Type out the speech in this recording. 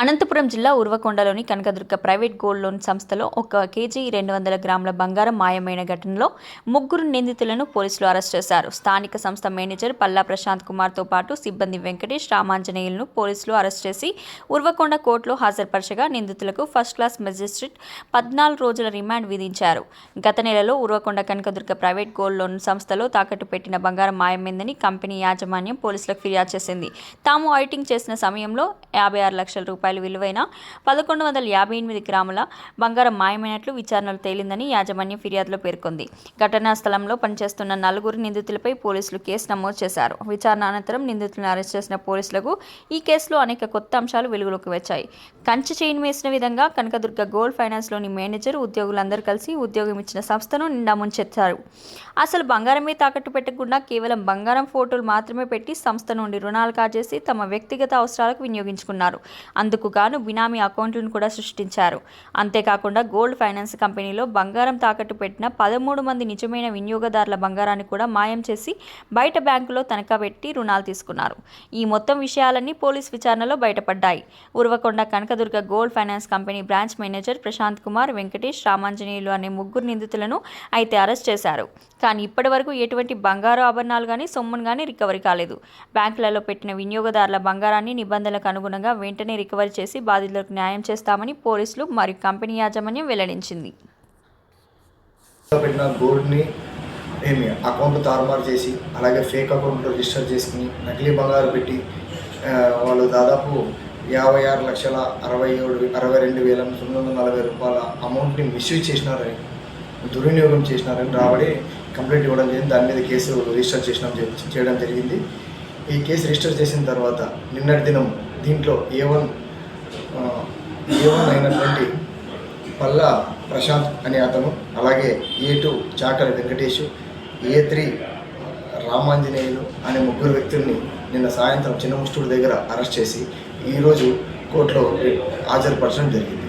అనంతపురం జిల్లా ఉరవకొండలోని Kanakadurga private gold loan సంస్థలో 1 KG 200 గ్రాముల బంగారం మాయమైన ఘటనలో ముగ్గురు నిందితులను పోలీసులు అరెస్ట్ చేశారు. స్థానిక సంస్థ మేనేజర్ పల్లా ప్రశాంత్ కుమార్తో పాటు సిబ్బంది వెంకటేష్, రామాంజనేయులను పోలీసులు అరెస్ట్ చేసి ఉరవకొండ కోర్టులో హాజరుపరచగా నిందితులకు ఫస్ట్ క్లాస్ మెజిస్ట్రేట్ 14 రోజుల రిమాండ్ విధించారు. గత నెలలో Uravakonda Kanakadurga private gold loan సంస్థలో తాకట్టు పెట్టిన బంగారం మాయమైందని కంపెనీ యాజమాన్యం పోలీసులకు ఫిర్యాదు చేసింది. తాము ఆడిటింగ్ చేసిన సమయంలో 56 లక్షల రూపాయలు విలువైన 1158 గ్రాముల బంగారం మాయమైనట్లు విచారణలో తేలిందని యాజమాన్యం ఫిర్యాదులో పేర్కొంది. ఘటనా స్థలంలో పనిచేస్తున్న 4 నిందితులపై పోలీసులు కేసు నమోదు చేశారు. విచారణ అనంతరం నిందితులను అరెస్ట్ చేసిన పోలీసులకు ఈ కేసులో అనేక కొత్త అంశాలు వెలుగులోకి వచ్చాయి. కంచె చైన్ వేసిన విధంగా కనకదుర్గ గోల్డ్ ఫైనాన్స్లోని మేనేజర్, ఉద్యోగులందరూ కలిసి ఉద్యోగం ఇచ్చిన సంస్థను నిండా ముంచెత్తారు. అసలు బంగారమే తాకట్టు పెట్టకుండా కేవలం బంగారం ఫోటోలు మాత్రమే పెట్టి సంస్థ నుండి రుణాలు కాజేసి తమ వ్యక్తిగత అవసరాలకు వినియోగించుకున్నారు. అందుకు గాను బినామీ అకౌంట్లను కూడా సృష్టించారు. అంతేకాకుండా గోల్డ్ ఫైనాన్స్ కంపెనీలో బంగారం తాకట్టు పెట్టిన 13 మంది నిజమైన వినియోగదారుల బంగారాన్ని కూడా మాయం చేసి బయట బ్యాంకులో తనఖా పెట్టి రుణాలు తీసుకున్నారు. ఈ మొత్తం విషయాలన్నీ పోలీస్ విచారణలో బయటపడ్డాయి. Uravakonda Kanakadurga gold finance company branch manager Prashanth Kumar, Venkatesh, Ramanjaneyulu అనే 3 నిందితులను అయితే అరెస్ట్ చేశారు. కానీ ఇప్పటి వరకు ఎటువంటి బంగారు ఆభరణాలు కానీ సొమ్మును కానీ రికవరీ కాలేదు. బ్యాంకులలో పెట్టిన వినియోగదారుల బంగారాన్ని నిబంధనలకు అనుగుణంగా వెంటనే రికవరీ చేసి బాధితులకు న్యాయం చేస్తామని పోలీసులు మరియు కంపెనీ యాజమాన్యం వెల్లడించింది. గోల్డ్ని అకౌంట్ తారుమారు చేసి అలాగే ఫేక్ అకౌంట్లో రిజిస్టర్ చేసుకుని నకిలీ బంగారు పెట్టి వాళ్ళు దాదాపు 56,62,940 రూపాయల అమౌంట్ని మిస్యూజ్ చేసినారని, దుర్వినియోగం చేసినారని రాబడి కంప్లైంట్ ఇవ్వడం జరిగింది. దాని మీద కేసు రిజిస్టర్ చేయడం జరిగింది. ఈ కేసు రిజిస్టర్ చేసిన తర్వాత నిన్నటి దినం దీంట్లో A1 అయినటువంటి పల్లా ప్రశాంత్ అనే అతను, అలాగే A2 చాకలి వెంకటేష్, A3 రామాంజనేయులు అనే 3 వ్యక్తుల్ని నిన్న సాయంత్రం చిన్నముష్టూరు దగ్గర అరెస్ట్ చేసి ఈరోజు కోర్టులో హాజరుపరచడం జరిగింది.